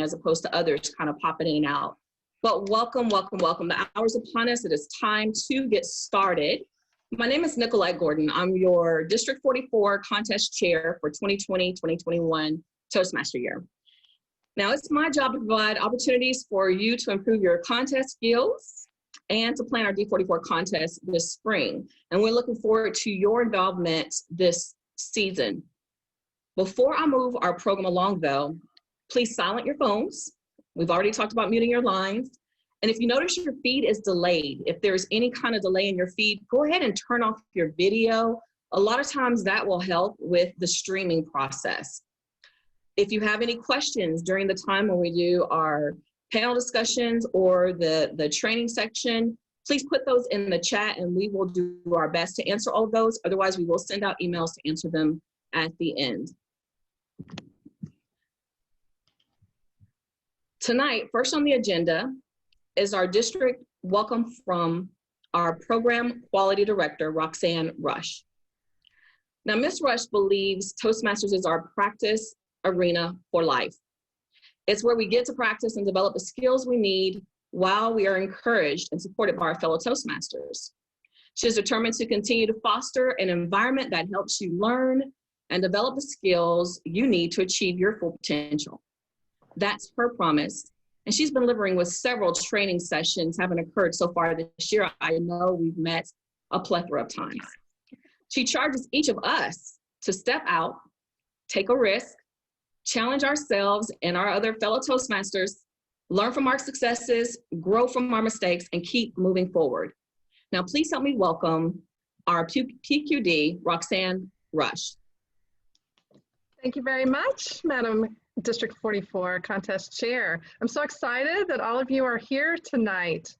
as opposed to others kind of popping in and out. But welcome, welcome, welcome. The hour's upon us. It is time to get started. My name is Nicolette Gordon. I'm your District 44 Contest Chair for 2020-2021 Toastmaster Year. Now, it's my job to provide opportunities for you to improve your contest skills and to plan our D44 contest this spring. And we're looking forward to your involvement this season. Before I move our program along though, please silence your phones. We've already talked about muting your lines. And if you notice your feed is delayed, if there's any kind of delay in your feed, go ahead and turn off your video. A lot of times that will help with the streaming process. If you have any questions during the time when we do our panel discussions or the training section, please put those in the chat and we will do our best to answer all of those. Otherwise, we will send out emails to answer them at the end. Tonight, first on the agenda is our district welcome from our program quality director, Roxanne Rush. Now, Ms. Rush believes Toastmasters is our practice arena for life. It's where we get to practice and develop the skills we need while we are encouraged and supported by our fellow Toastmasters. She is determined to continue to foster an environment that helps you learn and develop the skills you need to achieve your full potential. That's her promise. And she's been delivering with several training sessions having occurred so far this year. I know we've met a plethora of times. She charges each of us to step out, take a risk, challenge ourselves and our other fellow Toastmasters, learn from our successes, grow from our mistakes, and keep moving forward. Now, please help me welcome our PQD, Roxanne Rush. Thank you very much, Madam District 44 Contest Chair. I'm so excited that all of you are here tonight.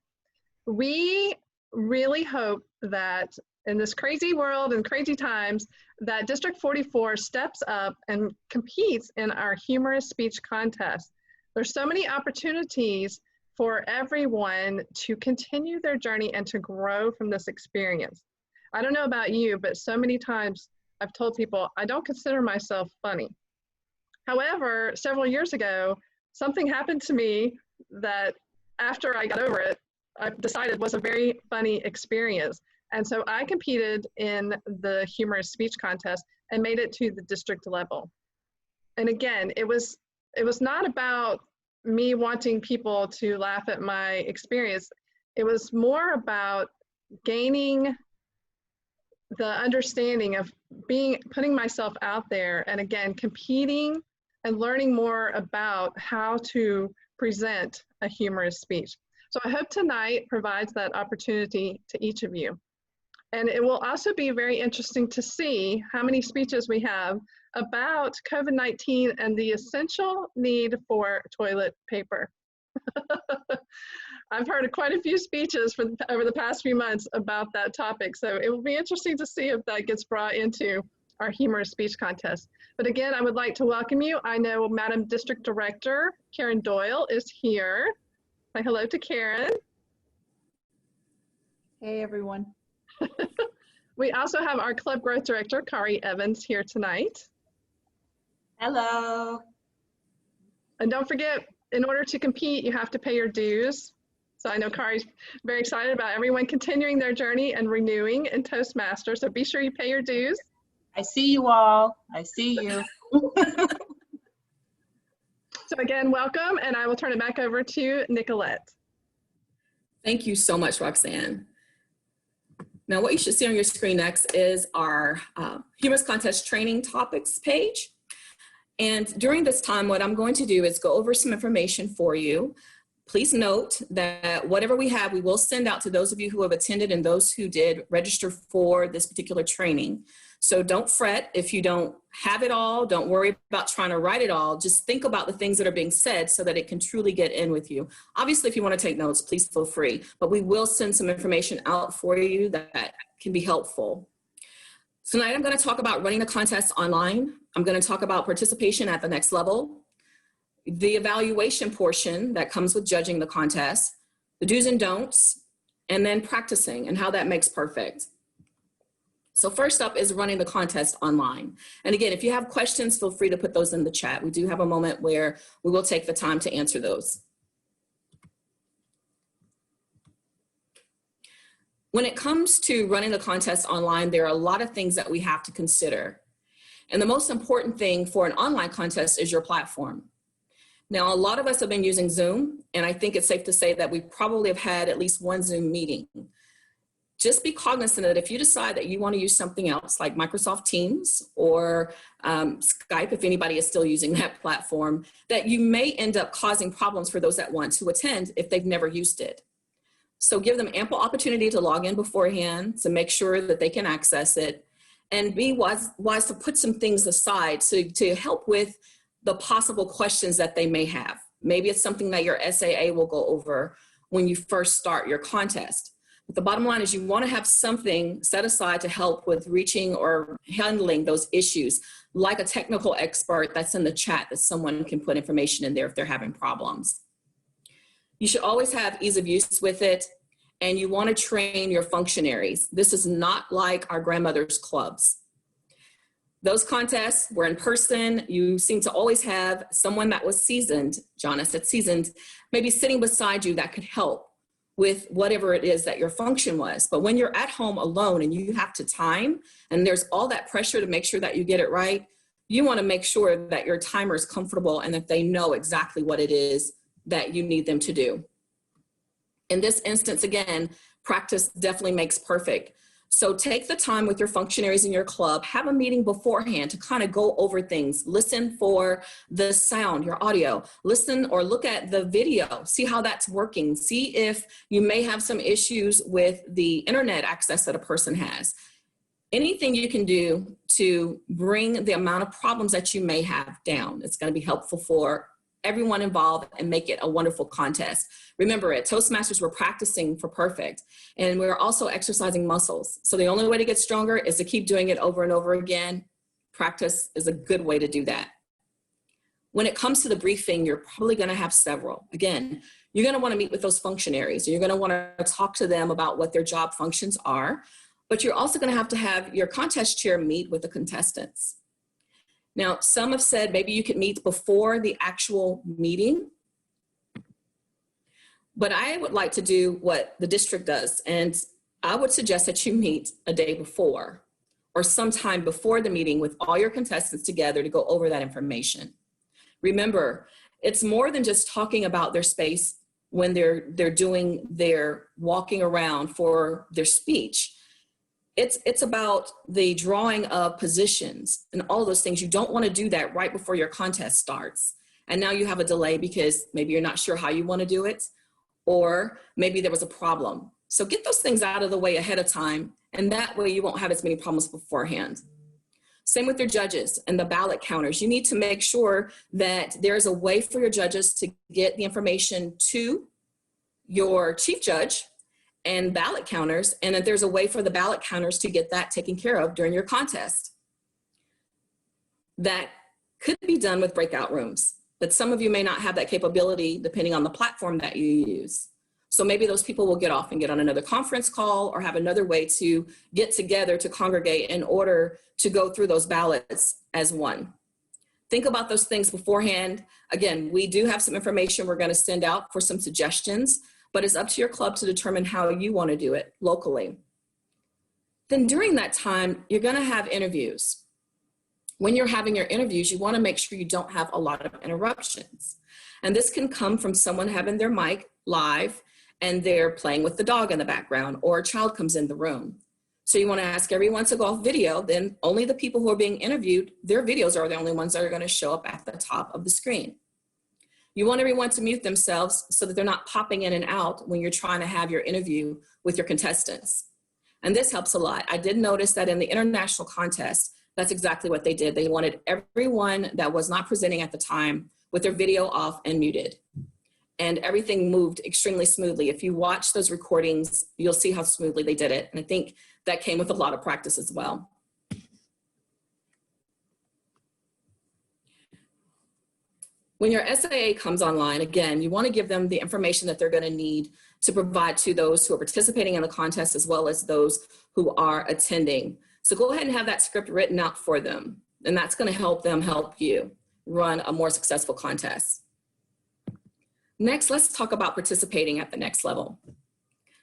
We really hope that in this crazy world and crazy times, that District 44 steps up and competes in our humorous speech contest. There's so many opportunities for everyone to continue their journey and to grow from this experience. I don't know about you, but so many times I've told people I don't consider myself funny. However, several years ago, something happened to me that after I got over it, I decided was a very funny experience. And so I competed in the humorous speech contest and made it to the district level. And again, it was not about me wanting people to laugh at my experience. It was more about gaining the understanding of putting myself out there and again, competing and learning more about how to present a humorous speech. So I hope tonight provides that opportunity to each of you. And it will also be very interesting to see how many speeches we have about COVID-19 and the essential need for toilet paper. I've heard quite a few speeches over the past few months about that topic. So it will be interesting to see if that gets brought into our humorous speech contest. But again, I would like to welcome you. I know Madam District Director Karen Doyle is here. Say hello to Karen. Hey, everyone. We also have our Club Growth Director, Kari Evans, here tonight. Hello. And don't forget, in order to compete, you have to pay your dues. So I know Kari's very excited about everyone continuing their journey and renewing in Toastmasters. So be sure you pay your dues. I see you all. I see you. So again, welcome, and I will turn it back over to Nicolette. Thank you so much, Roxanne. Now, what you should see on your screen next is our Humorous Contest Training Topics page. And during this time, what I'm going to do is go over some information for you. Please note that whatever we have, we will send out to those of you who have attended and those who did register for this particular training. So don't fret if you don't have it all. Don't worry about trying to write it all. Just think about the things that are being said so that it can truly get in with you. Obviously, if you want to take notes, please feel free. But we will send some information out for you that can be helpful. Tonight, I'm going to talk about running the contest online. I'm going to talk about participation at the next level, the evaluation portion that comes with judging the contest, the do's and don'ts, and then practicing and how that makes perfect. So first up is running the contest online. And again, if you have questions, feel free to put those in the chat. We do have a moment where we will take the time to answer those. When it comes to running the contest online, there are a lot of things that we have to consider. And the most important thing for an online contest is your platform. Now, a lot of us have been using Zoom, and I think it's safe to say that we probably have had at least one Zoom meeting. Just be cognizant that if you decide that you want to use something else like Microsoft Teams or Skype, if anybody is still using that platform, that you may end up causing problems for those that want to attend if they've never used it. So give them ample opportunity to log in beforehand to make sure that they can access it, and be wise to put some things aside to help with the possible questions that they may have. Maybe it's something that your SAA will go over when you first start your contest. But the bottom line is you want to have something set aside to help with reaching or handling those issues, like a technical expert that's in the chat that someone can put information in there if they're having problems. You should always have ease of use with it, and you want to train your functionaries. This is not like our grandmother's clubs. Those contests were in person. You seem to always have someone that was seasoned, Jonna said seasoned, maybe sitting beside you that could help with whatever it is that your function was. But when you're at home alone and you have to time, and there's all that pressure to make sure that you get it right, you want to make sure that your timer is comfortable and that they know exactly what it is that you need them to do. In this instance, again, practice definitely makes perfect. So take the time with your functionaries in your club, have a meeting beforehand to kind of go over things, listen for the sound, your audio, listen or look at the video, see how that's working, see if you may have some issues with the internet access that a person has. Anything you can do to bring the amount of problems that you may have down. It's going to be helpful for everyone involved and make it a wonderful contest. Remember, at Toastmasters, we're practicing for perfect, and we're also exercising muscles. So the only way to get stronger is to keep doing it over and over again. Practice is a good way to do that. When it comes to the briefing, you're probably going to have several. Again, you're going to want to meet with those functionaries. You're going to want to talk to them about what their job functions are, but you're also going to have your contest chair meet with the contestants. Now, some have said maybe you could meet before the actual meeting, but I would like to do what the district does, and I would suggest that you meet a day before or sometime before the meeting with all your contestants together to go over that information. Remember, it's more than just talking about their space when they're doing their walking around for their speech. It's about the drawing of positions and all those things. You don't want to do that right before your contest starts. And now you have a delay because maybe you're not sure how you want to do it, or maybe there was a problem. So get those things out of the way ahead of time, and that way you won't have as many problems beforehand. Same with your judges and the ballot counters. You need to make sure that there's a way for your judges to get the information to your chief judge and ballot counters, and that there's a way for the ballot counters to get that taken care of during your contest. That could be done with breakout rooms, but some of you may not have that capability depending on the platform that you use. So maybe those people will get off and get on another conference call or have another way to get together to congregate in order to go through those ballots as one. Think about those things beforehand. Again, we do have some information we're going to send out for some suggestions, but it's up to your club to determine how you want to do it locally. Then during that time, you're going to have interviews. When you're having your interviews, you want to make sure you don't have a lot of interruptions. And this can come from someone having their mic live and they're playing with the dog in the background, or a child comes in the room. So you want to ask everyone to go off video, then only the people who are being interviewed, their videos are the only ones that are going to show up at the top of the screen. You want everyone to mute themselves so that they're not popping in and out when you're trying to have your interview with your contestants. And this helps a lot. I did notice that in the international contest, that's exactly what they did. They wanted everyone that was not presenting at the time with their video off and muted. And everything moved extremely smoothly. If you watch those recordings, you'll see how smoothly they did it. And I think that came with a lot of practice as well. When your SAA comes online, again, you want to give them the information that they're going to need to provide to those who are participating in the contest as well as those who are attending. So go ahead and have that script written out for them. And that's going to help them help you run a more successful contest. Next, let's talk about participating at the next level.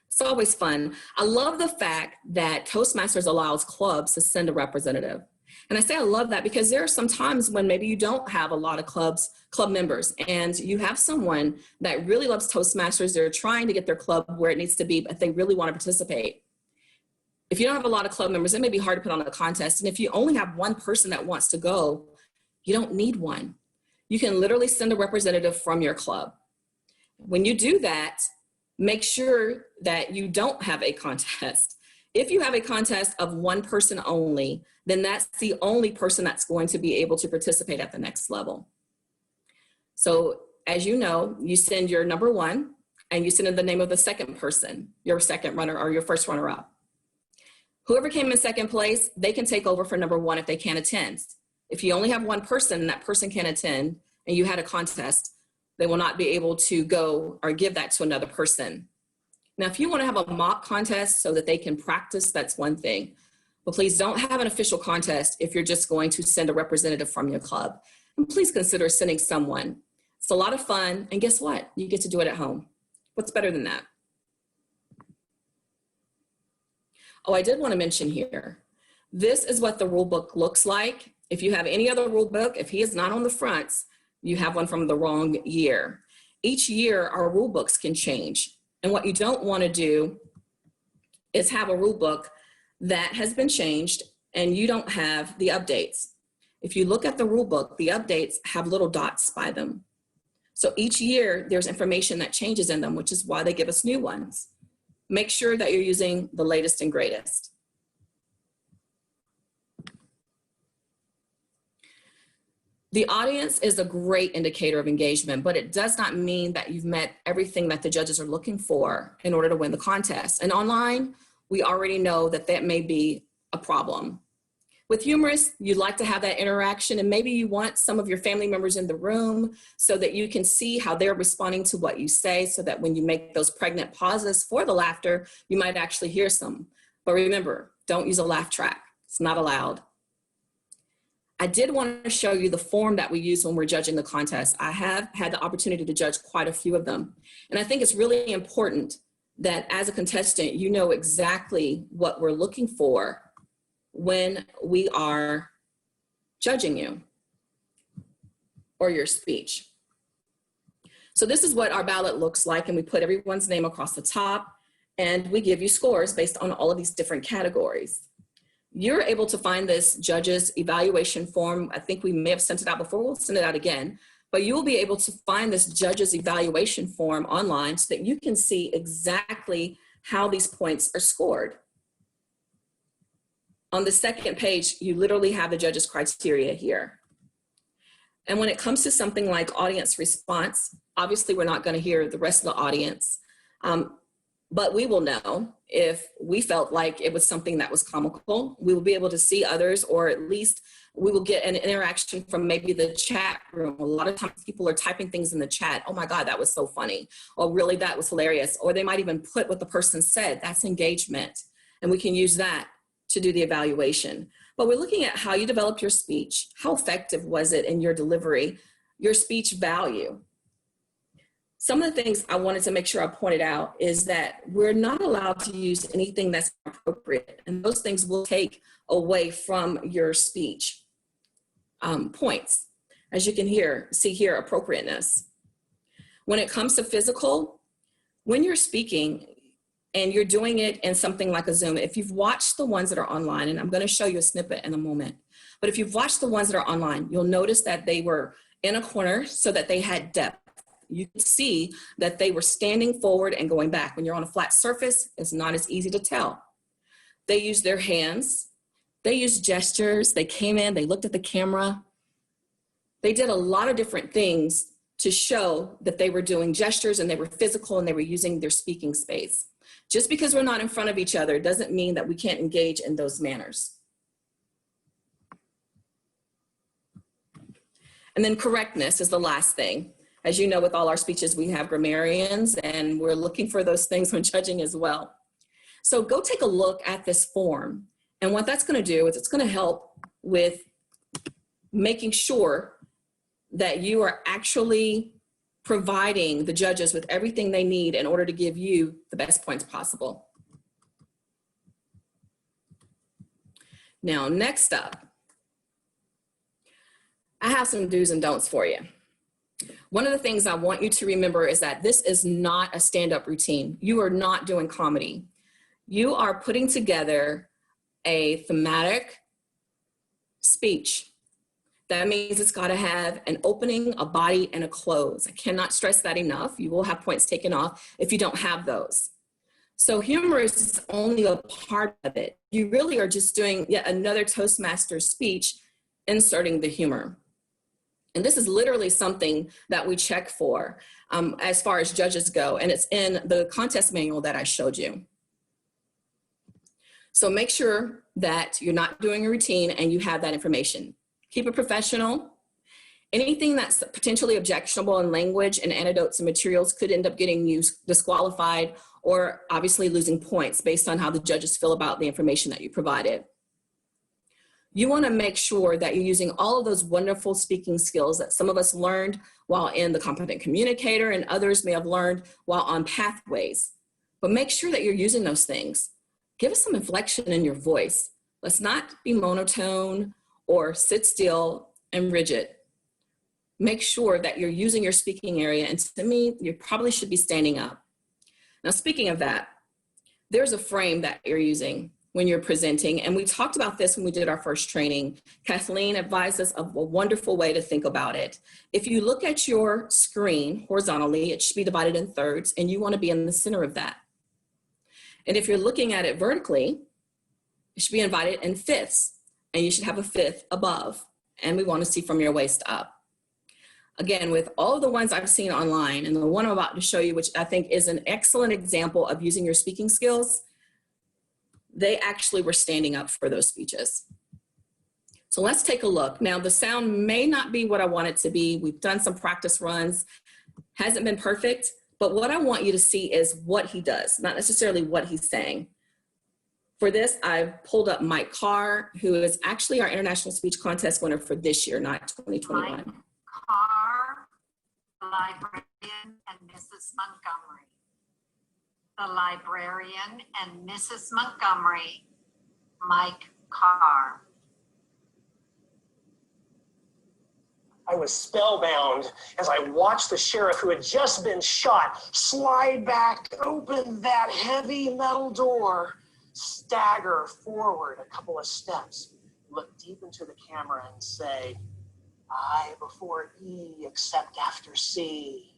It's always fun. I love the fact that Toastmasters allows clubs to send a representative. And I say I love that because there are some times when maybe you don't have a lot of club members, and you have someone that really loves Toastmasters. They're trying to get their club where it needs to be, but they really want to participate. If you don't have a lot of club members, it may be hard to put on a contest. And if you only have one person that wants to go, you don't need one. You can literally send a representative from your club. When you do that, make sure that you don't have a contest. If you have a contest of one person only, then that's the only person that's going to be able to participate at the next level. So as you know, you send your number one and you send in the name of the second person, your second runner or your first runner up. Whoever came in second place, they can take over for number one if they can't attend. If you only have one person and that person can't attend and you had a contest, they will not be able to go or give that to another person. Now, if you want to have a mock contest so that they can practice, that's one thing. But please don't have an official contest if you're just going to send a representative from your club. And please consider sending someone. It's a lot of fun. And guess what? You get to do it at home. What's better than that? Oh, I did want to mention here, this is what the rule book looks like. If you have any other rule book, if he is not on the fronts, you have one from the wrong year. Each year, our rule books can change. And what you don't want to do is have a rule book that has been changed and you don't have the updates. If you look at the rule book, the updates have little dots by them. So each year, there's information that changes in them, which is why they give us new ones. Make sure that you're using the latest and greatest. The audience is a great indicator of engagement, but it does not mean that you've met everything that the judges are looking for in order to win the contest. And online, we already know that that may be a problem. With Humorous, you'd like to have that interaction, and maybe you want some of your family members in the room so that you can see how they're responding to what you say, so that when you make those pregnant pauses for the laughter, you might actually hear some. But remember, don't use a laugh track. It's not allowed. I did want to show you the form that we use when we're judging the contest. I have had the opportunity to judge quite a few of them. And I think it's really important that as a contestant, you know exactly what we're looking for when we are judging you or your speech. So this is what our ballot looks like, and we put everyone's name across the top, and we give you scores based on all of these different categories. You're able to find this judge's evaluation form. I think we may have sent it out before. We'll send it out again. But you will be able to find this judge's evaluation form online so that you can see exactly how these points are scored. On the second page, you literally have the judge's criteria here. And when it comes to something like audience response, obviously we're not going to hear the rest of the audience. But we will know if we felt like it was something that was comical. We will be able to see others, or at least we will get an interaction from maybe the chat room. A lot of times people are typing things in the chat. Oh my God, that was so funny. Or really, that was hilarious. Or they might even put what the person said. That's engagement. And we can use that to do the evaluation. But we're looking at how you develop your speech. How effective was it in your delivery? Your speech value. Some of the things I wanted to make sure I pointed out is that we're not allowed to use anything that's appropriate, and those things will take away from your speech points. As you can see here, appropriateness. When it comes to physical, when you're speaking and you're doing it in something like a Zoom, if you've watched the ones that are online, and I'm going to show you a snippet in a moment, but if you've watched the ones that are online, you'll notice that they were in a corner so that they had depth. You can see that they were standing forward and going back. When you're on a flat surface, it's not as easy to tell. They used their hands. They used gestures. They came in, they looked at the camera. They did a lot of different things to show that they were doing gestures and they were physical and they were using their speaking space. Just because we're not in front of each other doesn't mean that we can't engage in those manners. And then correctness is the last thing. As you know, with all our speeches, we have grammarians, and we're looking for those things when judging as well. So go take a look at this form And what that's going to do is it's going to help with making sure that you are actually providing the judges with everything they need in order to give you the best points possible. Now, next up, I have some do's and don'ts for you. One of the things I want you to remember is that this is not a stand-up routine. You are not doing comedy. You are putting together a thematic speech. That means it's got to have an opening, a body, and a close. I cannot stress that enough. You will have points taken off if you don't have those. So humorous is only a part of it. You really are just doing yet another Toastmaster speech, inserting the humor. And this is literally something that we check for as far as judges go, and it's in the contest manual that I showed you. So make sure that you're not doing a routine and you have that information. Keep it professional. Anything that's potentially objectionable in language and anecdotes and materials could end up getting you disqualified or obviously losing points based on how the judges feel about the information that you provided. You want to make sure that you're using all of those wonderful speaking skills that some of us learned while in the Competent Communicator and others may have learned while on Pathways. But make sure that you're using those things. Give us some inflection in your voice. Let's not be monotone or sit still and rigid. Make sure that you're using your speaking area, and to me, you probably should be standing up. Now, speaking of that, there's a frame that you're using when you're presenting, and we talked about this when we did our first training. Kathleen advised us of a wonderful way to think about it. If you look at your screen horizontally, it should be divided in thirds, and you want to be in the center of that. And if you're looking at it vertically, it should be divided in fifths, and you should have a fifth above, and we want to see from your waist up. Again, with all of the ones I've seen online, and the one I'm about to show you, which I think is an excellent example of using your speaking skills, they actually were standing up for those speeches. So let's take a look. Now, the sound may not be what I want it to be. We've done some practice runs. Hasn't been perfect, but what I want you to see is what he does, not necessarily what he's saying. For this, I've pulled up Mike Carr, who is actually our International Speech Contest winner for this year, not 2021. Mike Carr, the librarian, and Mrs. Montgomery. The librarian and Mrs. Montgomery, Mike Carr. I was spellbound as I watched the sheriff who had just been shot slide back, open that heavy metal door, stagger forward a couple of steps, look deep into the camera and say, I before E except after C.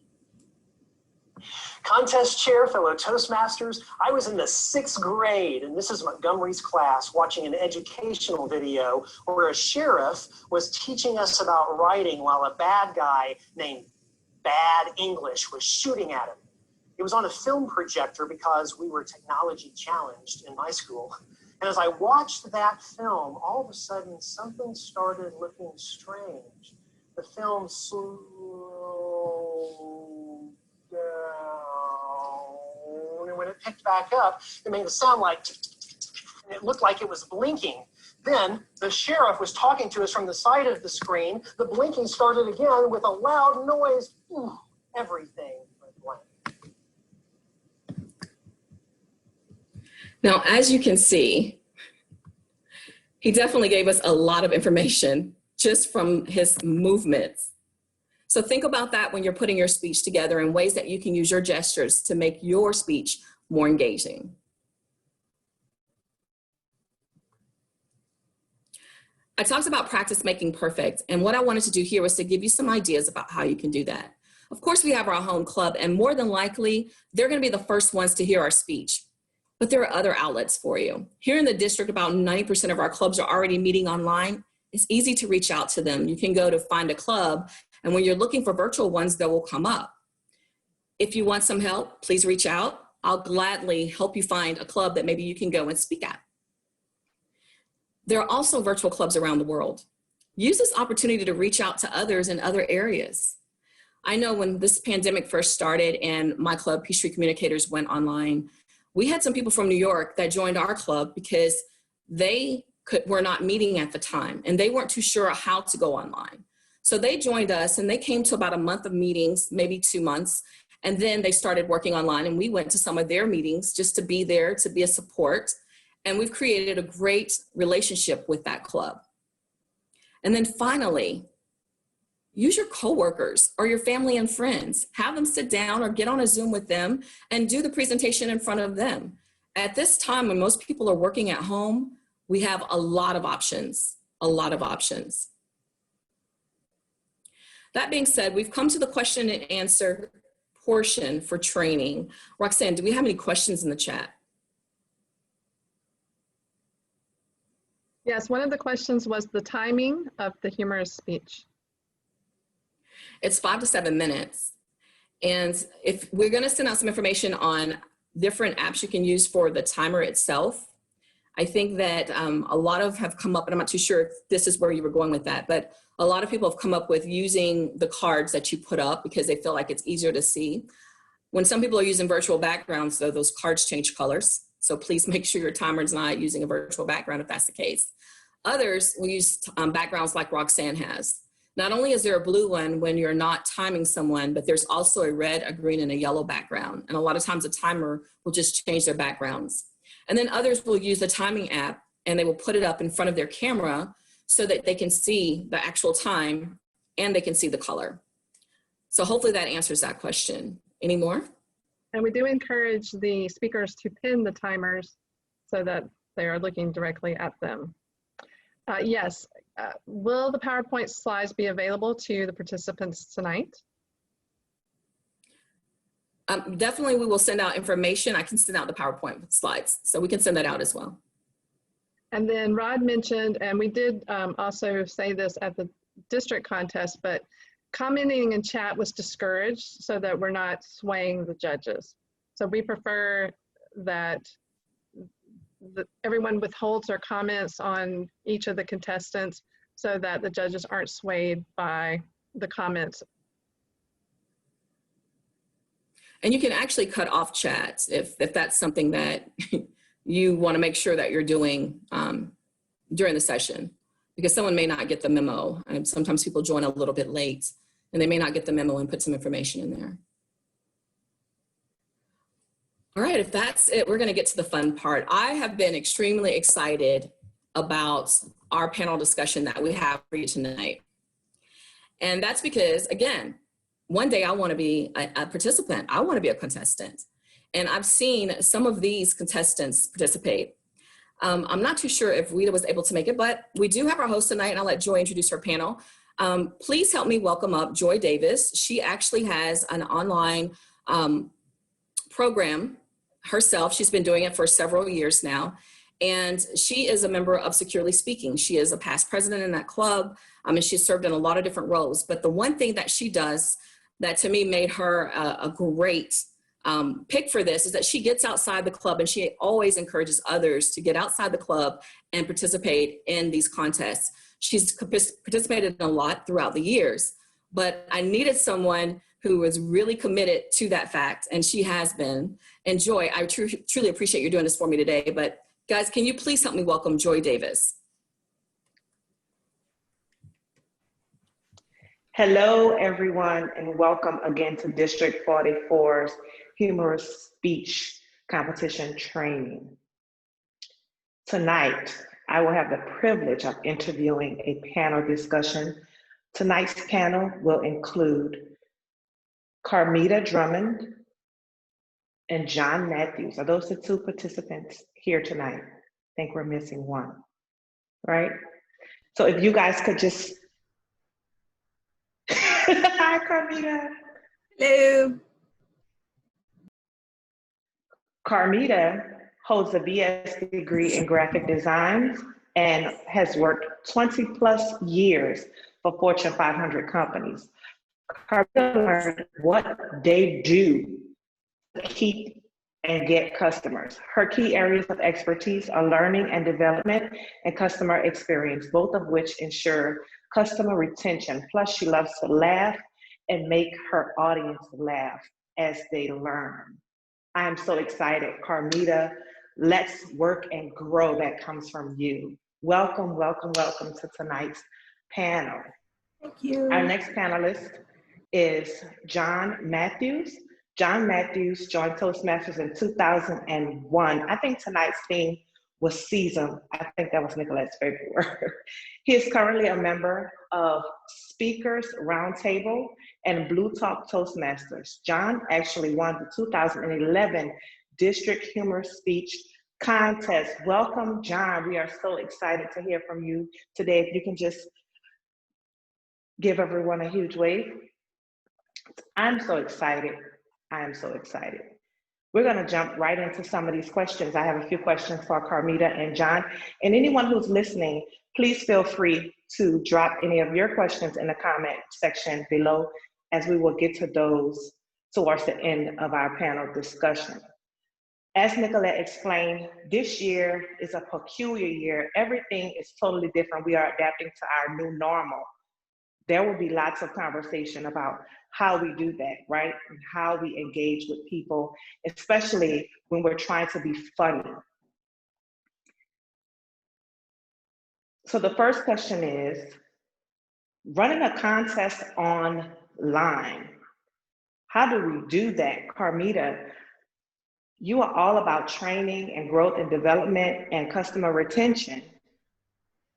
Contest chair, fellow Toastmasters, I was in the 6th grade in Mrs. Montgomery's class watching an educational video where a sheriff was teaching us about writing while a bad guy named Bad English was shooting at him. It was on a film projector because we were technology challenged in my school. And as I watched that film, all of a sudden something started looking strange. The film slowed down, and when it picked back up, it made a sound like, and it looked like it was blinking. Then the sheriff was talking to us from the side of the screen. The blinking started again with a loud noise. Everything went blank. Now, as you can see, he definitely gave us a lot of information just from his movements. So think about that when you're putting your speech together in ways that you can use your gestures to make your speech more engaging. I talked about practice making perfect, and what I wanted to do here was to give you some ideas about how you can do that. Of course, we have our home club, and more than likely, they're going to be the first ones to hear our speech. But there are other outlets for you. Here in the district, about 90% of our clubs are already meeting online. It's easy to reach out to them. You can go to find a club, and when you're looking for virtual ones, they will come up. If you want some help, please reach out. I'll gladly help you find a club that maybe you can go and speak at. There are also virtual clubs around the world. Use this opportunity to reach out to others in other areas. I know when this pandemic first started and my club, Peachtree Communicators, went online, we had some people from New York that joined our club because were not meeting at the time, and they weren't too sure how to go online. So they joined us, and they came to about a month of meetings, maybe 2 months, and then they started working online, and we went to some of their meetings just to be there, to be a support, and we've created a great relationship with that club. And then finally, use your coworkers or your family and friends. Have them sit down or get on a Zoom with them and do the presentation in front of them. At this time, when most people are working at home, we have a lot of options, a lot of options. That being said, we've come to the question and answer portion for training. Roxanne, do we have any questions in the chat? Yes, one of the questions was the timing of the humorous speech. It's 5 to 7 minutes. And if we're going to send out some information on different apps you can use for the timer itself, I think that a lot of have come up, and I'm not too sure if this is where you were going with that, but a lot of people have come up with using the cards that you put up because they feel like it's easier to see. When some people are using virtual backgrounds, though, those cards change colors. So please make sure your timer is not using a virtual background if that's the case. Others will use backgrounds like Roxanne has. Not only is there a blue one when you're not timing someone, but there's also a red, a green, and a yellow background. And a lot of times a timer will just change their backgrounds. And then others will use the timing app, and they will put it up in front of their camera so that they can see the actual time and they can see the color. So hopefully that answers that question. Any more? And we do encourage the speakers to pin the timers so that they are looking directly at them. Yes, will the PowerPoint slides be available to the participants tonight? Definitely, we will send out information. I can send out the PowerPoint slides, so we can send that out as well. And then Rod mentioned, and we did also say this at the district contest, but commenting in chat was discouraged so that we're not swaying the judges. So we prefer that everyone withholds their comments on each of the contestants so that the judges aren't swayed by the comments. And you can actually cut off chats if that's something that you want to make sure that you're doing during the session, because someone may not get the memo. And sometimes people join a little bit late and they may not get the memo and put some information in there. All right, if that's it, we're going to get to the fun part. I have been extremely excited about our panel discussion that we have for you tonight. And that's because, again, one day I want to be a participant. I want to be a contestant. And I've seen some of these contestants participate. I'm not too sure if Rita was able to make it, but we do have our host tonight, and I'll let Joy introduce her panel. Please help me welcome up Joy Davis. She actually has an online program herself. She's been doing it for several years now. And she is a member of Securely Speaking. She is a past president in that club. And she's served in a lot of different roles. But the one thing that she does that to me made her a great pick for this is that she gets outside the club, and she always encourages others to get outside the club and participate in these contests. She's participated in a lot throughout the years, but I needed someone who was really committed to that fact, and she has been. And Joy, I truly appreciate you doing this for me today, but guys, can you please help me welcome Joy Davis? Hello, everyone, and welcome again to District 44's Humorous Speech Competition Training. Tonight, I will have the privilege of interviewing a panel discussion. Tonight's panel will include Carmita Drummond and John Matthews. Are those the two participants here tonight? I think we're missing one, right? So if you guys could just hi, Carmita. Hello. Carmita holds a BS degree in graphic design and has worked 20 plus years for Fortune 500 companies. Carmita learned what they do to keep and get customers. Her key areas of expertise are learning and development and customer experience, both of which ensure customer retention. Plus, she loves to laugh and make her audience laugh as they learn. I am so excited. Carmita let's work and grow that comes from you. Welcome, welcome, welcome to tonight's panel. Thank you. Our next panelist is John Matthews. John Matthews joined Toastmasters in 2001. I think tonight's theme was season. I think that was Nicolette's favorite word. He is currently a member of Speakers Roundtable and Blue Talk Toastmasters. John actually won the 2011 District Humorous Speech Contest. Welcome, John. We are so excited to hear from you today. If you can just give everyone a huge wave. I'm so excited. I am so excited. We're going to jump right into some of these questions. I have a few questions for Carmita and John. And anyone who's listening, please feel free to drop any of your questions in the comment section below, as we will get to those towards the end of our panel discussion. As Nicolette explained, this year is a peculiar year. Everything is totally different. We are adapting to our new normal. There will be lots of conversation about how we do that, right? And how we engage with people, especially when we're trying to be funny. So the first question is, running a contest online, how do we do that? Carmita, you are all about training and growth and development and customer retention.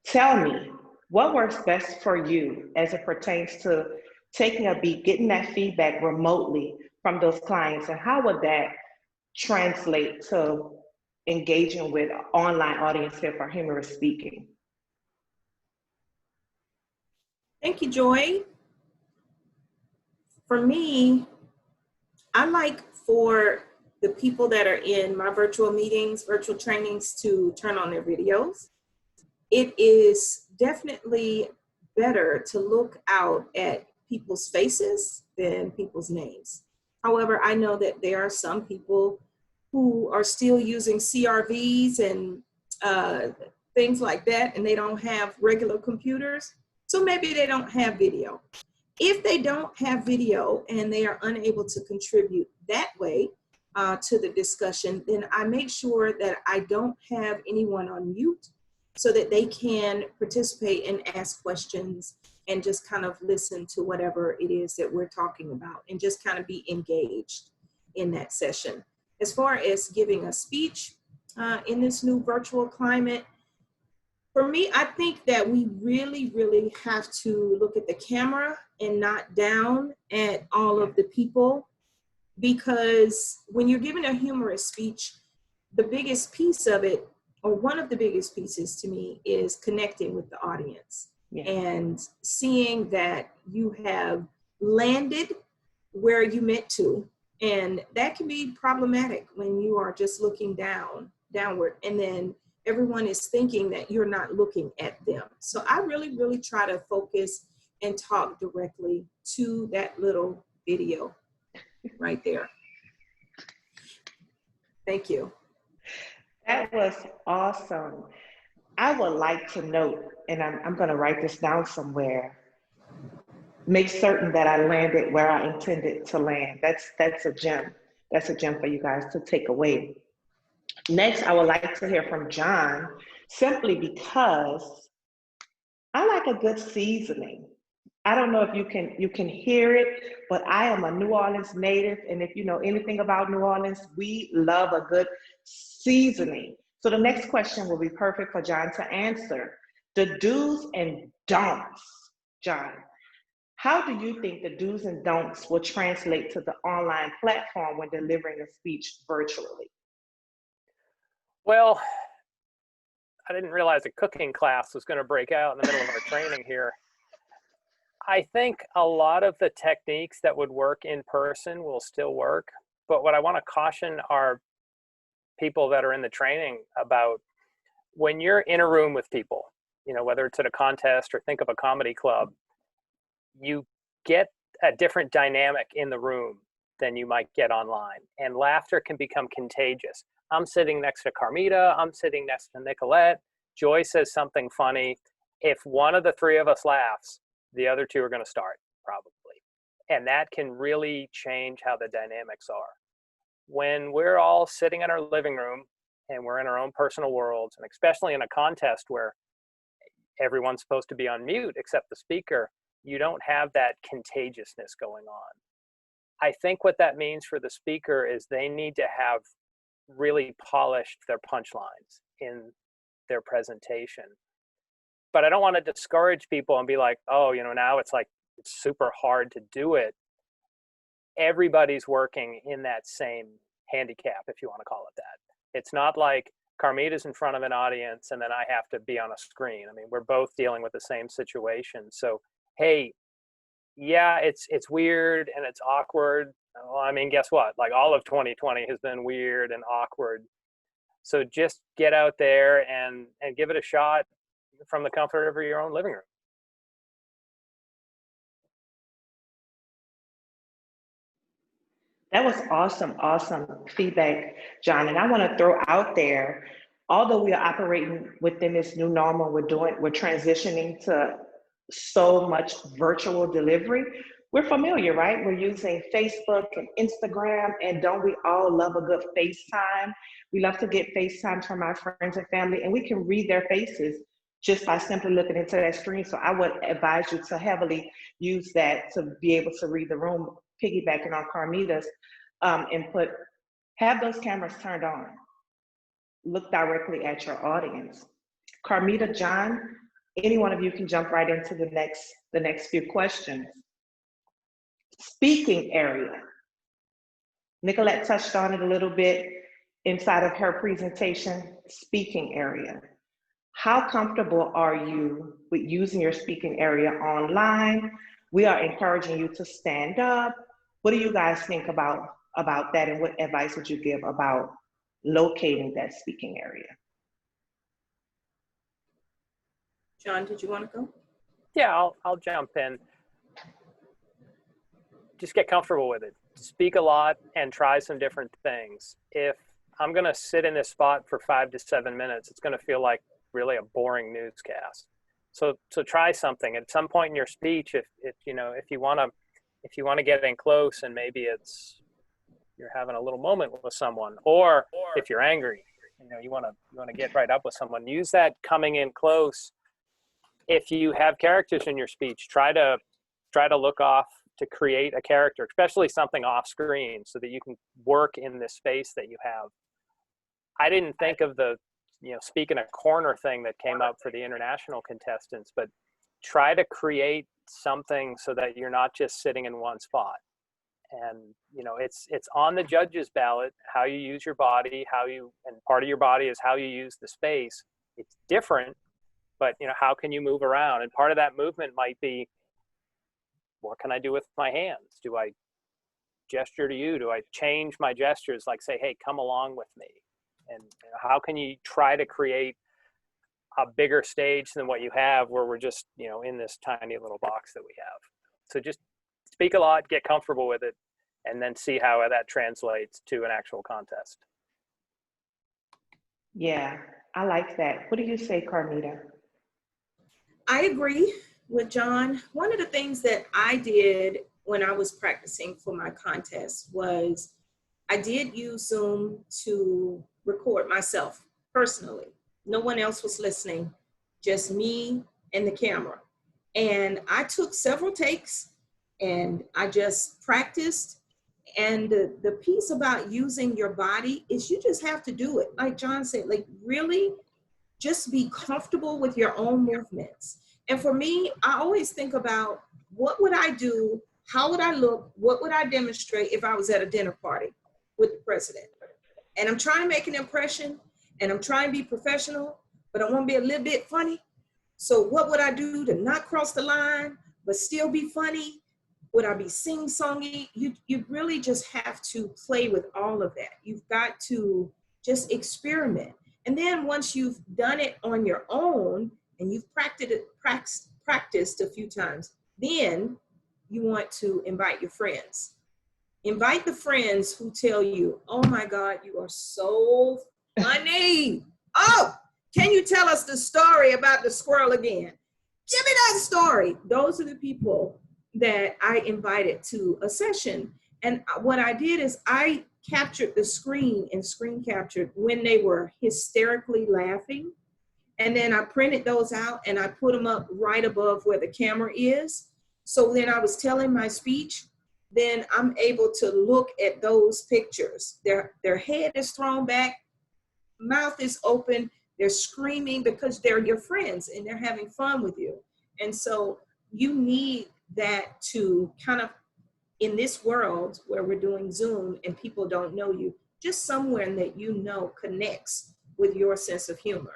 Tell me, what works best for you as it pertains to taking a beat, getting that feedback remotely from those clients, and how would that translate to engaging with an online audience here for Humorous Speaking? Thank you, Joy. For me, I like for the people that are in my virtual meetings, virtual trainings, to turn on their videos. It is definitely better to look out at people's faces than people's names. However, I know that there are some people who are still using CRVs and things like that, and they don't have regular computers. So maybe they don't have video. If they don't have video and they are unable to contribute that way to the discussion, then I make sure that I don't have anyone on mute, so that they can participate and ask questions and just kind of listen to whatever it is that we're talking about and just kind of be engaged in that session. As far as giving a speech in this new virtual climate, for me, I think that we really, really have to look at the camera and not down at all of the people, because when you're giving a humorous speech, the biggest piece of it, or one of the biggest pieces to me, is connecting with the audience and seeing that you have landed where you meant to. And that can be problematic when you are just looking downward, and then everyone is thinking that you're not looking at them. So I really, really try to focus and talk directly to that little video right there. Thank you. That was awesome. I would like to note, and I'm going to write this down somewhere, make certain that I landed where I intended to land. That's a gem. That's a gem for you guys to take away. Next, I would like to hear from John, simply because I like a good seasoning. I don't know if you can hear it, but I am a New Orleans native, and if you know anything about New Orleans, we love a good seasoning. So the next question will be perfect for John to answer. The do's and don'ts, John. How do you think the do's and don'ts will translate to the online platform when delivering a speech virtually? Well, I didn't realize a cooking class was going to break out in the middle of our training here. I think a lot of the techniques that would work in person will still work, but what I want to caution our people that are in the training about, when you're in a room with people, you know, whether it's at a contest or think of a comedy club, you get a different dynamic in the room than you might get online, and laughter can become contagious. I'm sitting next to Carmita, I'm sitting next to Nicolette, Joy says something funny. If one of the three of us laughs, the other two are going to start, probably. And that can really change how the dynamics are. When we're all sitting in our living room and we're in our own personal worlds, and especially in a contest where everyone's supposed to be on mute except the speaker, you don't have that contagiousness going on. I think what that means for the speaker is they need to have really polished their punchlines in their presentation. But I don't want to discourage people and be like, oh, now it's like it's super hard to do it. Everybody's working in that same handicap, if you want to call it that. It's not like Carmita's in front of an audience and then I have to be on a screen. I mean, we're both dealing with the same situation. So, hey, yeah, it's weird and it's awkward. Well, I mean, guess what? Like all of 2020 has been weird and awkward. So just get out there and give it a shot from the comfort of your own living room. That was awesome feedback, John. And I want to throw out there, although we are operating within this new normal, we're transitioning to so much virtual delivery. We're familiar, right? We're using Facebook and Instagram, and don't we all love a good FaceTime? We love to get FaceTime from our friends and family, and we can read their faces just by simply looking into that screen. So I would advise you to use that to be able to read the room, piggybacking on Carmita's input. Have those cameras turned on. Look directly at your audience. Carmita, John, any one of you can jump right into the next few questions. Speaking area. Nicolette touched on it a little bit inside of her presentation. Speaking area. How comfortable are you with using your speaking area online? We are encouraging you to stand up. What do you guys think about that, and what advice would you give about locating that speaking area? John, did you want to go? Yeah, I'll jump in. Just get comfortable with it. Speak a lot and try some different things. If I'm going to sit in this spot for 5 to 7 minutes, it's going to feel like really a boring newscast. So try something at some point in your speech. If you want to get in close, and maybe you're having a little moment with someone, or if you're angry, you want to get right up with someone. Use that coming in close. If you have characters in your speech, try to look off to create a character, especially something off screen, so that you can work in this space that you have. I didn't think of the speak in a corner thing that came up for the international contestants, but try to create something so that you're not just sitting in one spot. And it's on the judge's ballot how you use your body, and part of your body is how you use the space. It's different, but how can you move around? And part of that movement might be, what can I do with my hands? Do I gesture to you? Do I change my gestures, like say, hey, come along with me? And how can you try to create a bigger stage than what you have, where we're just in this tiny little box that we have? So just speak a lot, get comfortable with it, and then see how that translates to an actual contest. Yeah, I like that. What do you say, Carmita? I agree with John. One of the things that I did when I was practicing for my contest was I did use Zoom to record myself personally. No one else was listening, just me and the camera. And I took several takes and I just practiced. And the piece about using your body is you just have to do it. Like John said, like really just be comfortable with your own movements. And for me, I always think about what would I do? How would I look? What would I demonstrate if I was at a dinner party with the president? And I'm trying to make an impression and I'm trying to be professional, but I want to be a little bit funny. So what would I do to not cross the line, but still be funny? Would I be sing-songy? You really just have to play with all of that. You've got to just experiment. And then once you've done it on your own and you've practiced a few times, then you want to invite your friends. Invite the friends who tell you, oh my God, you are so funny. Oh, can you tell us the story about the squirrel again? Give me that story. Those are the people that I invited to a session. And what I did is I captured the screen and screen captured when they were hysterically laughing. And then I printed those out and I put them up right above where the camera is. So then I was telling my speech, then I'm able to look at those pictures. Their head is thrown back, mouth is open, they're screaming because they're your friends and they're having fun with you. And so you need that to kind of, in this world where we're doing Zoom and people don't know you, just someone that you know connects with your sense of humor.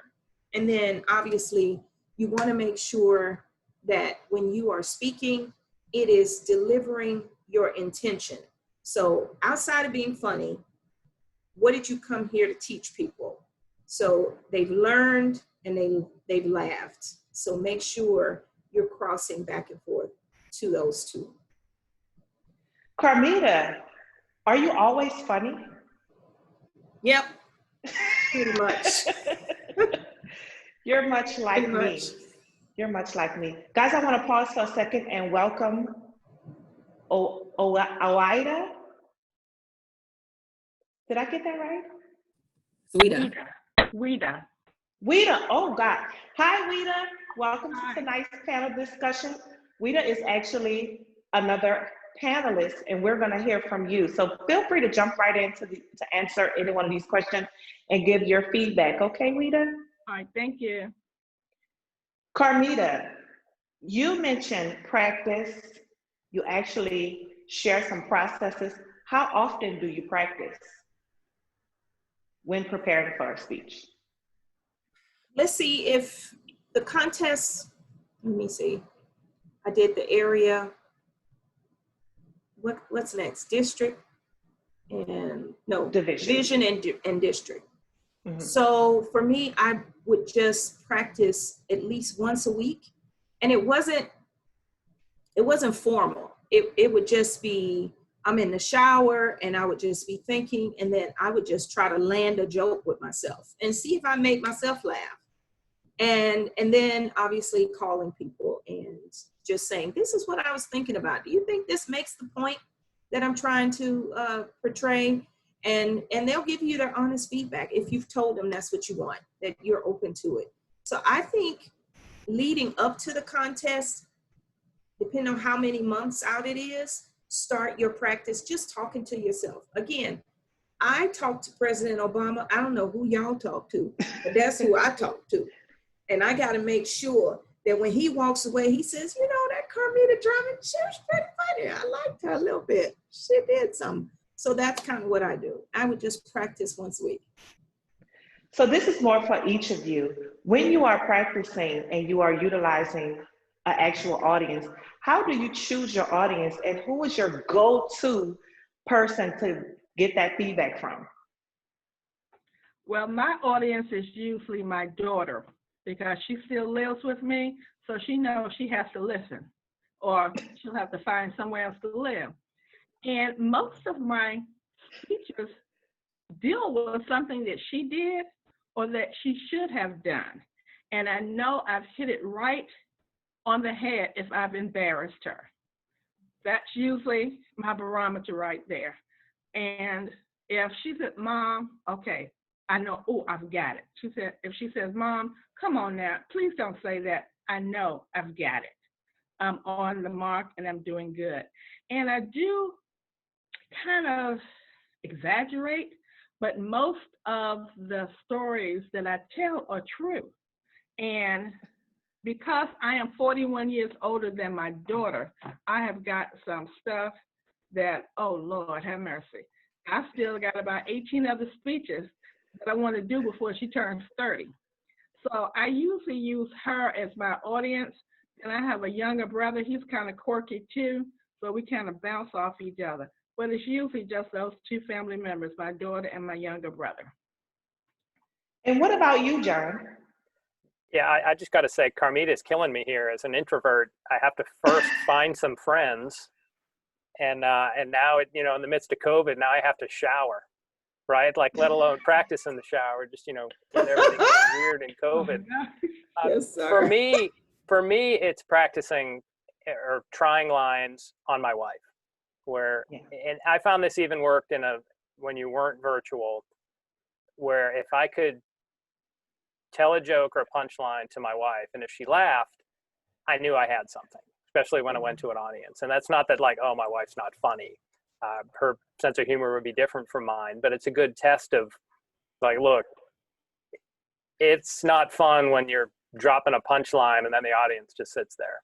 And then obviously you want to make sure that when you are speaking, it is delivering your intention. So outside of being funny, what did you come here to teach people? So they've learned and they've laughed. So make sure you're crossing back and forth to those two. Carmita, are you always funny? Yep, pretty much. You're much like Pretty me. much. You're much like me. Guys, I want to pause for a second and welcome Oida. Did I get that right? Wida. Wida, oh God. Hi, Wida. Welcome to tonight's panel discussion. Wida is actually another panelist, and we're going to hear from you. So feel free to jump right in to answer any one of these questions and give your feedback. Okay, Wida? All right, thank you. Carmita, you mentioned practice. You actually share some processes. How often do you practice when preparing for a speech? Let's see if the contest, let me see. I did the area. What's next? District and no, division and district. Mm-hmm. So for me, I would just practice at least once a week. And it wasn't formal. It would just be, I'm in the shower and I would just be thinking, and then I would just try to land a joke with myself and see if I make myself laugh. And then obviously calling people and just saying, this is what I was thinking about. Do you think this makes the point that I'm trying to portray? And they'll give you their honest feedback if you've told them that's what you want, that you're open to it. So I think leading up to the contest, depending on how many months out it is, start your practice just talking to yourself. Again, I talked to President Obama. I don't know who y'all talk to, but that's who I talk to. And I got to make sure that when he walks away, he says, you know, that Carmita Drummond, she was pretty funny. I liked her a little bit. She did something. So that's kind of what I do. I would just practice once a week. So this is more for each of you. When you are practicing and you are utilizing an actual audience, how do you choose your audience and who is your go-to person to get that feedback from? Well, my audience is usually my daughter because she still lives with me, so she knows she has to listen or she'll have to find somewhere else to live. And most of my speeches deal with something that she did or that she should have done. And I know I've hit it right on the head if I've embarrassed her. That's usually my barometer right there. And if she said, Mom, okay, I know, oh, I've got it. She said, if she says, Mom, come on now, please don't say that. I know I've got it. I'm on the mark and I'm doing good. And I do kind of exaggerate, but most of the stories that I tell are true. And because I am 41 years older than my daughter, I have got some stuff that, oh Lord, have mercy. I still got about 18 other speeches that I want to do before she turns 30. So I usually use her as my audience. And I have a younger brother, he's kind of quirky too. So we kind of bounce off each other. But it's usually just those two family members, my daughter and my younger brother. And what about you, John? Yeah, I just got to say, Carmita is killing me here. As an introvert, I have to first find some friends. And now, in the midst of COVID, now I have to shower, right? Like, let alone practice in the shower, just, with everything being weird in COVID. Yes, sir. For me, it's practicing or trying lines on my wife, and I found this even worked in a when you weren't virtual, where if I could tell a joke or a punchline to my wife, and if she laughed, I knew I had something, especially when I went to an audience. And that's not that like, oh, my wife's not funny. Her sense of humor would be different from mine, but it's a good test of like, look, it's not fun when you're dropping a punchline and then the audience just sits there.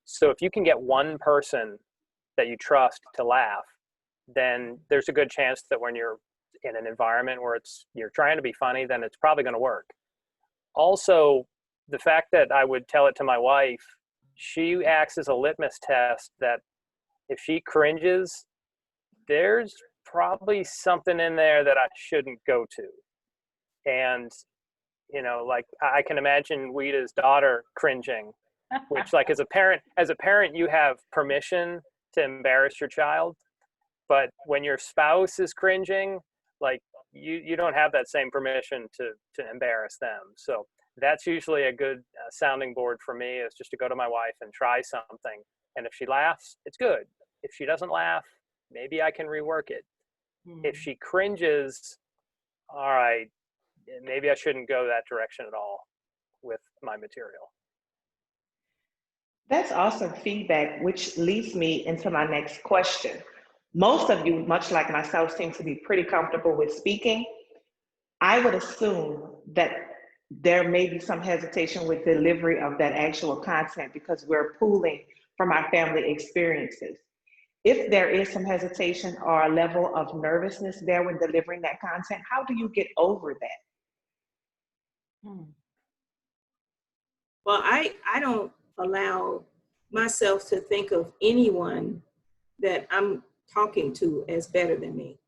So if you can get one person that you trust to laugh, then there's a good chance that when you're in an environment where you're trying to be funny, then it's probably going to work. Also, the fact that I would tell it to my wife, she acts as a litmus test that if she cringes, there's probably something in there that I shouldn't go to. And, you know, like I can imagine Weeda's daughter cringing, which like as a parent, you have permission to embarrass your child. But when your spouse is cringing, like you don't have that same permission to embarrass them. So that's usually a good sounding board for me, is just to go to my wife and try something. And if she laughs, it's good. If she doesn't laugh, maybe I can rework it. If she cringes, all right, maybe I shouldn't go that direction at all with my material. That's awesome feedback, which leads me into my next question. Most of you, much like myself, seem to be pretty comfortable with speaking. I would assume that there may be some hesitation with delivery of that actual content because we're pooling from our family experiences. If there is some hesitation or a level of nervousness there when delivering that content, how do you get over that? Well, I don't allow myself to think of anyone that I'm talking to as better than me.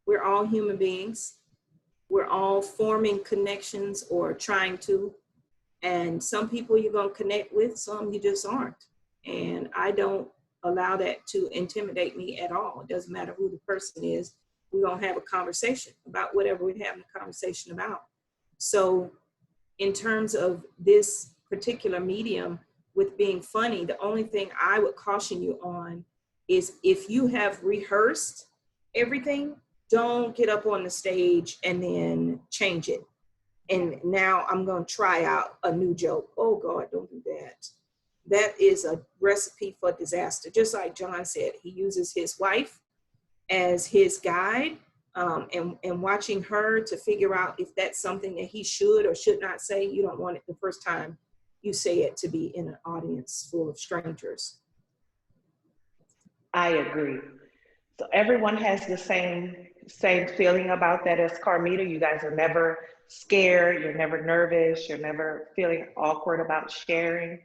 We're all human beings. We're all forming connections or trying to. And some people you're going to connect with, some you just aren't. And I don't allow that to intimidate me at all. It doesn't matter who the person is. We're going to have a conversation about whatever we're having a conversation about. So in terms of this particular medium with being funny, the only thing I would caution you on is if you have rehearsed everything, don't get up on the stage and then change it. And now I'm going to try out a new joke. Oh God, don't do that. That is a recipe for disaster. Just like John said, he uses his wife as his guide, and watching her to figure out if that's something that he should or should not say. You don't want it the first time you say it to be in an audience full of strangers. I agree. So everyone has the same feeling about that as Carmita. You guys are never scared, you're never nervous, you're never feeling awkward about sharing.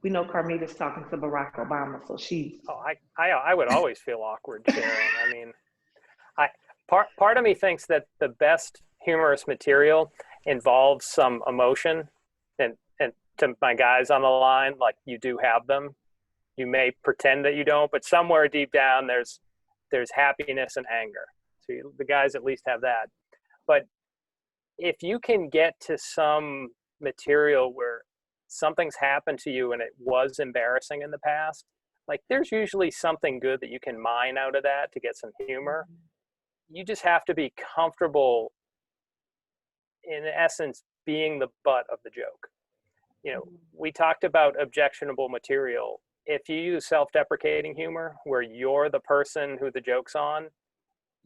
We know Carmita's talking to Barack Obama, so she's. Oh, I would always feel awkward sharing. I mean, part of me thinks that the best humorous material involves some emotion, and to my guys on the line, like, you do have them. You may pretend that you don't, but somewhere deep down there's happiness and anger. So the guys at least have that. But if you can get to some material where something's happened to you and it was embarrassing in the past, like, there's usually something good that you can mine out of that to get some humor. You just have to be comfortable, in essence, being the butt of the joke. You know, we talked about objectionable material. If you use self-deprecating humor where you're the person who the joke's on,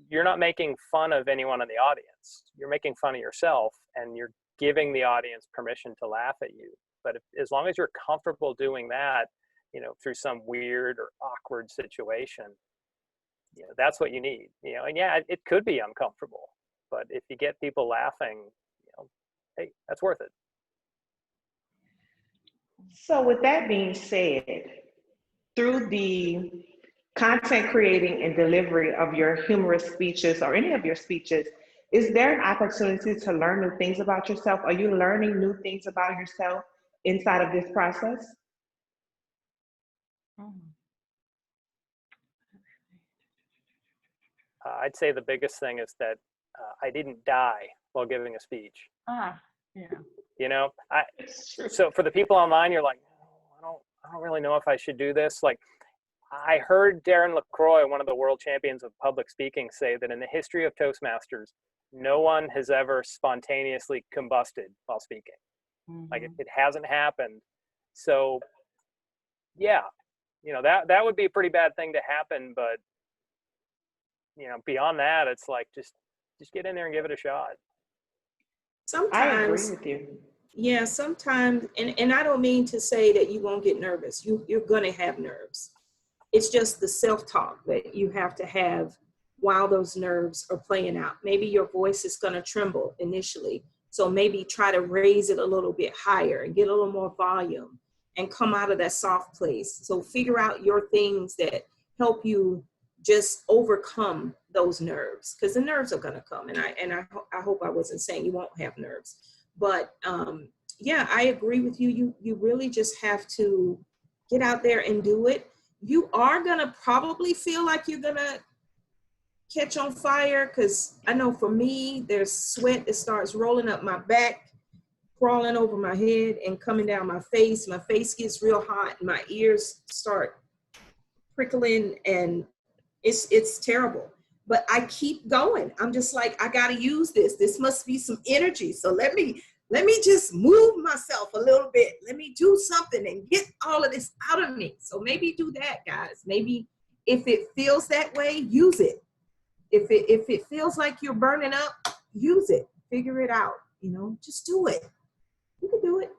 you're not making fun of anyone in the audience. You're making fun of yourself, and you're giving the audience permission to laugh at you. But as long as you're comfortable doing that, you know, through some weird or awkward situation, you know, that's what you need. You know, and yeah, it could be uncomfortable, but if you get people laughing, you know, hey, that's worth it. So with that being said, through the content creating and delivery of your humorous speeches or any of your speeches, is there an opportunity to learn new things about yourself? Are you learning new things about yourself inside of this process? I'd say the biggest thing is that I didn't die while giving a speech. Yeah. You know, so for the people online, you're like, oh, I don't really know if I should do this. Like, I heard Darren LaCroix, one of the world champions of public speaking, say that in the history of Toastmasters, no one has ever spontaneously combusted while speaking. Like it hasn't happened. So yeah, that would be a pretty bad thing to happen. But beyond that, it's like, just get in there and give it a shot. Sometimes, I agree with you. Yeah, sometimes, and I don't mean to say that you won't get nervous. You're gonna have nerves. It's just the self-talk that you have to have while those nerves are playing out. Maybe your voice is gonna tremble initially. So maybe try to raise it a little bit higher and get a little more volume and come out of that soft place. So figure out your things that help you just overcome those nerves, because the nerves are gonna come. And I hope I wasn't saying you won't have nerves. But yeah, I agree with you. You really just have to get out there and do it. You are gonna probably feel like you're gonna catch on fire, because I know for me, there's sweat that starts rolling up my back, crawling over my head and coming down my face. My face gets real hot, my ears start prickling, and it's terrible. But I keep going. I'm just like, I gotta use this. This must be some energy. So let me just move myself a little bit. Let me do something and get all of this out of me. So maybe do that, guys. Maybe if it feels that way, use it. If it feels like you're burning up, use it. Figure it out. Just do it. You can do it.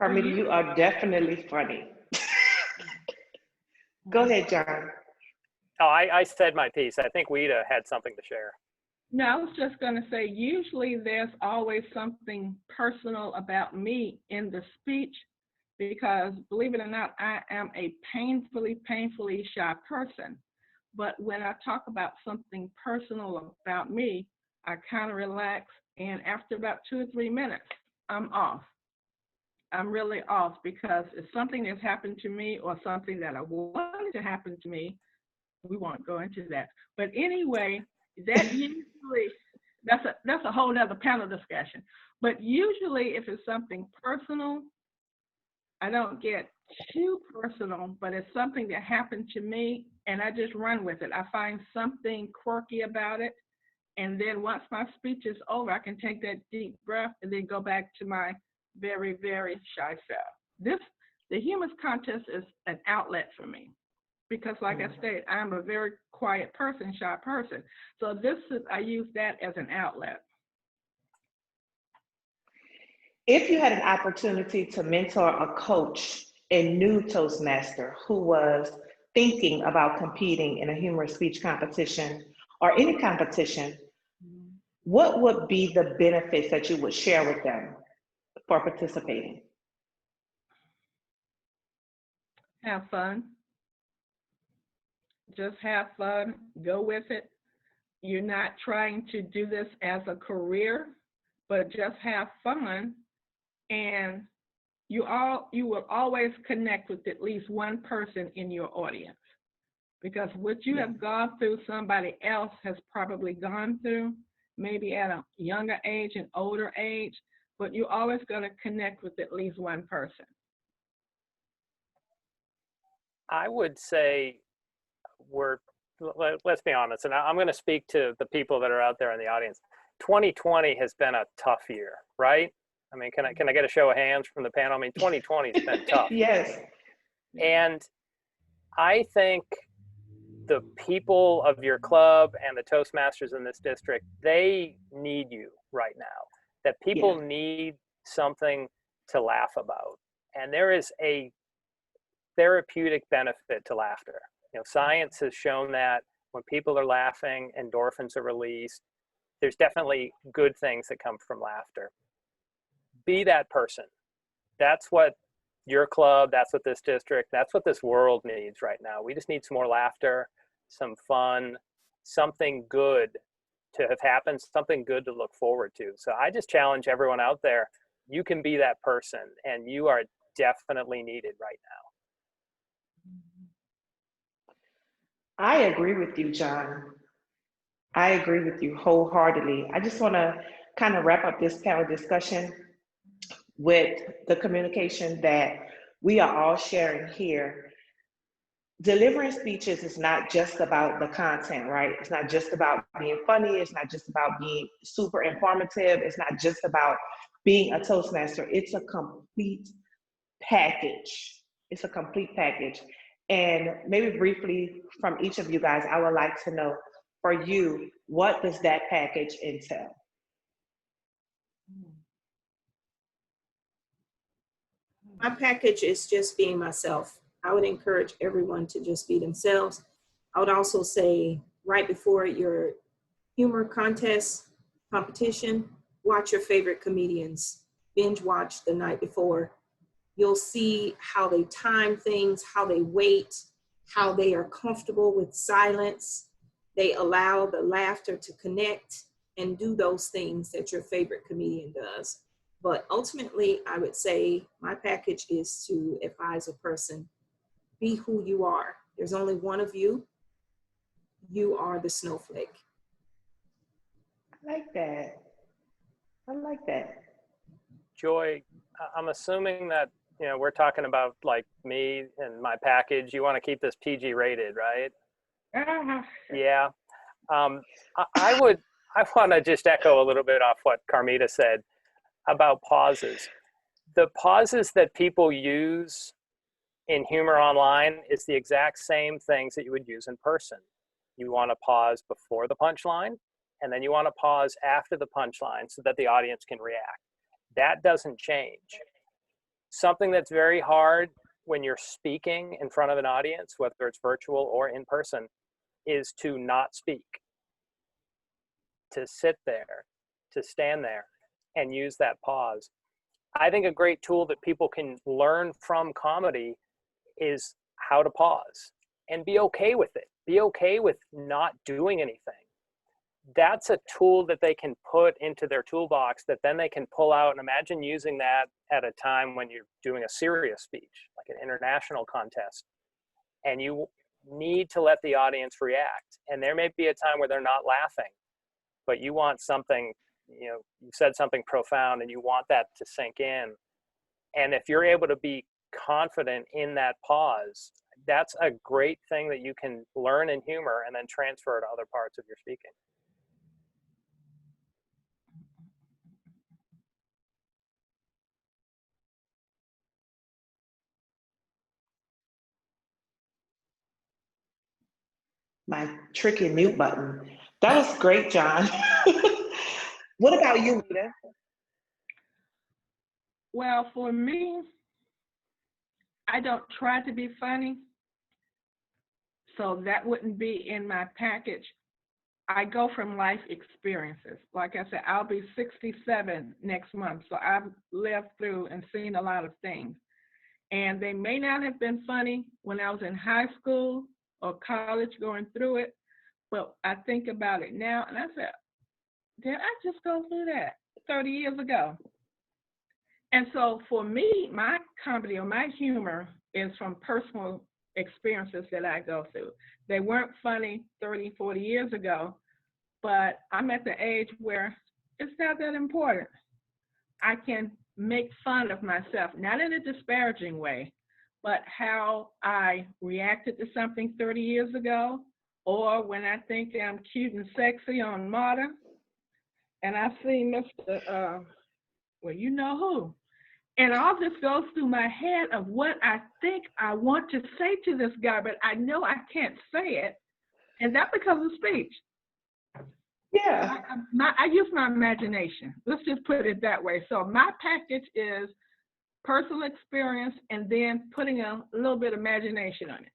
Carmita, you are definitely funny. Go ahead, John. Oh, I said my piece. I think Wida had something to share. No, I was just going to say, usually there's always something personal about me in the speech, because believe it or not, I am a painfully shy person. But when I talk about something personal about me, I kind of relax. And after about 2 or 3 minutes, I'm off. I'm really off, because it's something that's happened to me or something that I wanted to happen to me. We won't go into that. But anyway, that usually, that's a whole nother panel discussion. But usually if it's something personal, I don't get too personal, but it's something that happened to me and I just run with it. I find something quirky about it. And then once my speech is over, I can take that deep breath and then go back to my very, very shy self. The Humorous contest is an outlet for me. Because like I said, I'm a very quiet person, shy person. So I use that as an outlet. If you had an opportunity to mentor a coach, a new Toastmaster who was thinking about competing in a humorous speech competition or any competition, what would be the benefits that you would share with them for participating? Have fun. Just have fun, go with it. You're not trying to do this as a career, but just have fun. And you will always connect with at least one person in your audience, because what you have gone through, somebody else has probably gone through, maybe at a younger age and older age, but you're always going to connect with at least one person. I would say let's be honest, and I'm going to speak to the people that are out there in the audience. 2020 has been a tough year, right? I mean, can I get a show of hands from the panel? I mean, 2020 has been tough. Yes. And I think the people of your club and the Toastmasters in this district, they need you right now. That people need something to laugh about. And there is a therapeutic benefit to laughter. Science has shown that when people are laughing, endorphins are released. There's definitely good things that come from laughter. Be that person. That's what your club, that's what this district, that's what this world needs right now. We just need some more laughter, some fun, something good to have happened, something good to look forward to. So I just challenge everyone out there, you can be that person, and you are definitely needed right now. I agree with you, John. I agree with you wholeheartedly. I just want to kind of wrap up this panel discussion with the communication that we are all sharing here. delivering speeches is not just about the content, right? It's not just about being funny. It's not just about being super informative. It's not just about being a Toastmaster. It's a complete package. It's a complete package. And maybe briefly from each of you guys, I would like to know, for you, what does that package entail? My package is just being myself. I would encourage everyone to just be themselves. I would also say right before your humor contest competition, watch your favorite comedians. Binge watch the night before. You'll see how they time things, how they wait, how they are comfortable with silence. They allow the laughter to connect and do those things that your favorite comedian does. But ultimately, I would say my package is to advise a person, be who you are. There's only one of you. You are the snowflake. I like that. I like that. Joy, I'm assuming that, you know, we're talking about like me and my package. You want to keep this PG rated, right? Yeah. I want to just echo a little bit off what Carmita said about pauses. The pauses that people use in humor online is the exact same things that you would use in person. You want to pause before the punchline, and then you want to pause after the punchline so that the audience can react. That doesn't change. Something that's very hard when you're speaking in front of an audience, whether it's virtual or in person, is to not speak, to sit there, to stand there and use that pause. I think a great tool that people can learn from comedy is how to pause and be okay with it. Be okay with not doing anything. That's a tool that they can put into their toolbox that then they can pull out. And imagine using that at a time when you're doing a serious speech, like an international contest, and you need to let the audience react. And there may be a time where they're not laughing, but you want something, you know, you said something profound and you want that to sink in. And if you're able to be confident in that pause, that's a great thing that you can learn in humor and then transfer to other parts of your speaking. My tricky mute button. That was great, John. What about you, Rita? Well, for me, I don't try to be funny, so that wouldn't be in my package. I go from life experiences. Like I said, I'll be 67 next month, so I've lived through and seen a lot of things. And they may not have been funny when I was in high school or college going through it, but I think about it now and I said, did I just go through that 30 years ago? And so for me, my comedy or my humor is from personal experiences that I go through. They weren't funny 30, 40 years ago, but I'm at the age where it's not that important. I can make fun of myself, not in a disparaging way, but how I reacted to something 30 years ago, or when I think I'm cute and sexy on Marta, and I see Mr. Well, you know who. And all this goes through my head of what I think I want to say to this guy, but I know I can't say it. And that becomes a speech. Yeah. I use my imagination. Let's just put it that way. So my package is personal experience and then putting a little bit of imagination on it.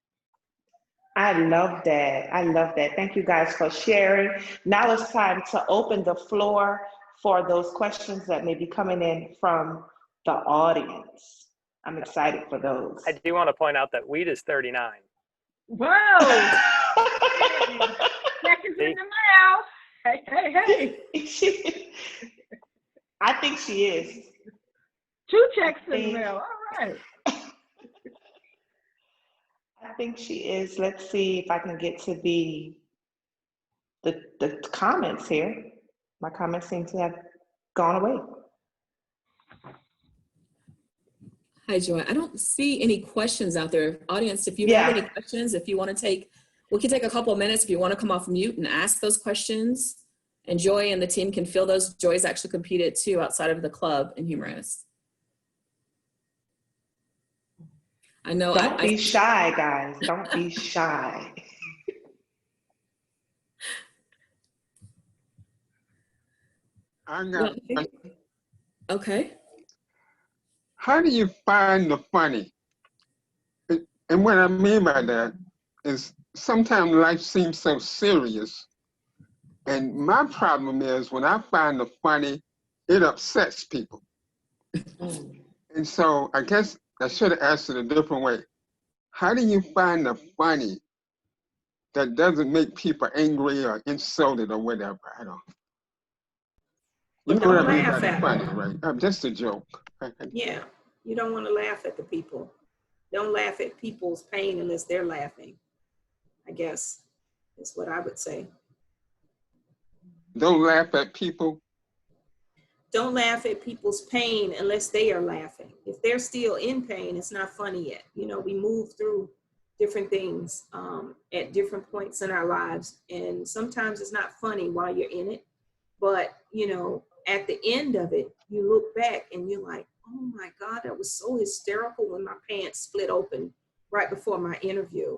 I love that. I love that. Thank you guys for sharing. Now it's time to open the floor for those questions that may be coming in from the audience. I'm excited for those. I do want to point out that Weed is 39. Whoa! Seconds in the mouth. Hey, hey, hey. I think she is. 2 checks in the mail. All right. I think she is. Let's see if I can get to the comments here. My comments seem to have gone away. Hi, Joy. I don't see any questions out there. Audience, if you have any questions, if you want to take, we can take a couple of minutes if you want to come off mute and ask those questions. And Joy and the team can fill those. Joy's actually competed too outside of the club in Humorous. I know. Don't be shy, guys. Don't be shy. I got okay. How do you find the funny? And what I mean by that is sometimes life seems so serious. And my problem is when I find the funny, it upsets people. And so I guess I should have asked it a different way. How do you find the funny that doesn't make people angry or insulted or whatever? I don't. You know what I mean by the funny, right? Just a joke. Yeah, you don't want to laugh at the people. Don't laugh at people's pain unless they're laughing, I guess is what I would say. Don't laugh at people? Don't laugh at people's pain unless they are laughing. If they're still in pain, it's not funny yet. You know, we move through different things at different points in our lives. And sometimes it's not funny while you're in it. But, you know, at the end of it, you look back and you're like, oh my God, that was so hysterical when my pants split open right before my interview.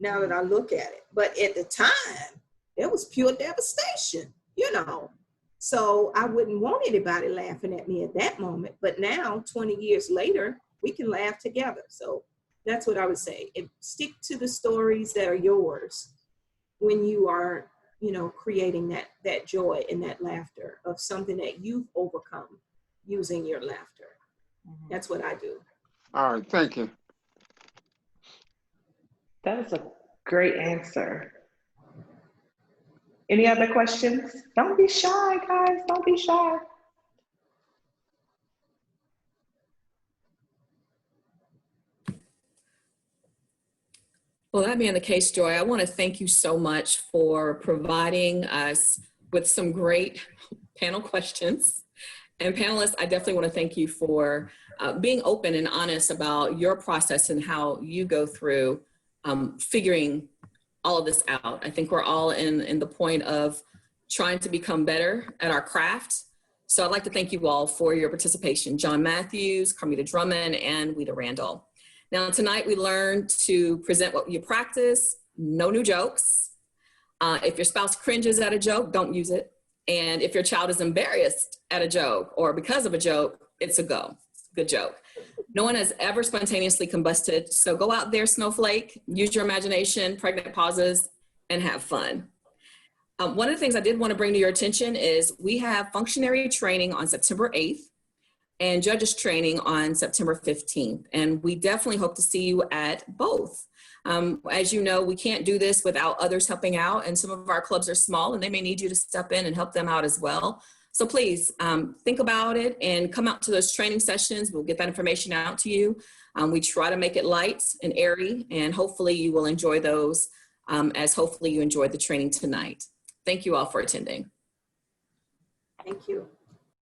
Now that I look at it. But at the time, it was pure devastation, you know. So I wouldn't want anybody laughing at me at that moment. But now, 20 years later, we can laugh together. So that's what I would say. Stick to the stories that are yours when you are, you know, creating that joy and that laughter of something that you've overcome using your laughter. That's what I do. All right, thank you. That was a great answer. Any other questions? Don't be shy, guys. Don't be shy. Well, that being the case, Joy, I want to thank you so much for providing us with some great panel questions. And panelists, I definitely want to thank you for being open and honest about your process and how you go through figuring all of this out. I think we're all in the point of trying to become better at our craft. So I'd like to thank you all for your participation. John Matthews, Carmita Drummond, and Weta Randall. Now tonight we learned to present what you practice, no new jokes. If your spouse cringes at a joke, don't use it. And if your child is embarrassed at a joke or because of a joke, it's a go. Good joke. No one has ever spontaneously combusted. So go out there, snowflake, use your imagination, pregnant pauses, and have fun. One of the things I did want to bring to your attention is we have functionary training on September 8th and judges training on September 15th. And we definitely hope to see you at both. As you know, we can't do this without others helping out, and some of our clubs are small and they may need you to step in and help them out as well. So please think about it and come out to those training sessions. We'll get that information out to you. We try to make it light and airy, and hopefully you will enjoy those as hopefully you enjoyed the training tonight. Thank you all for attending. Thank you.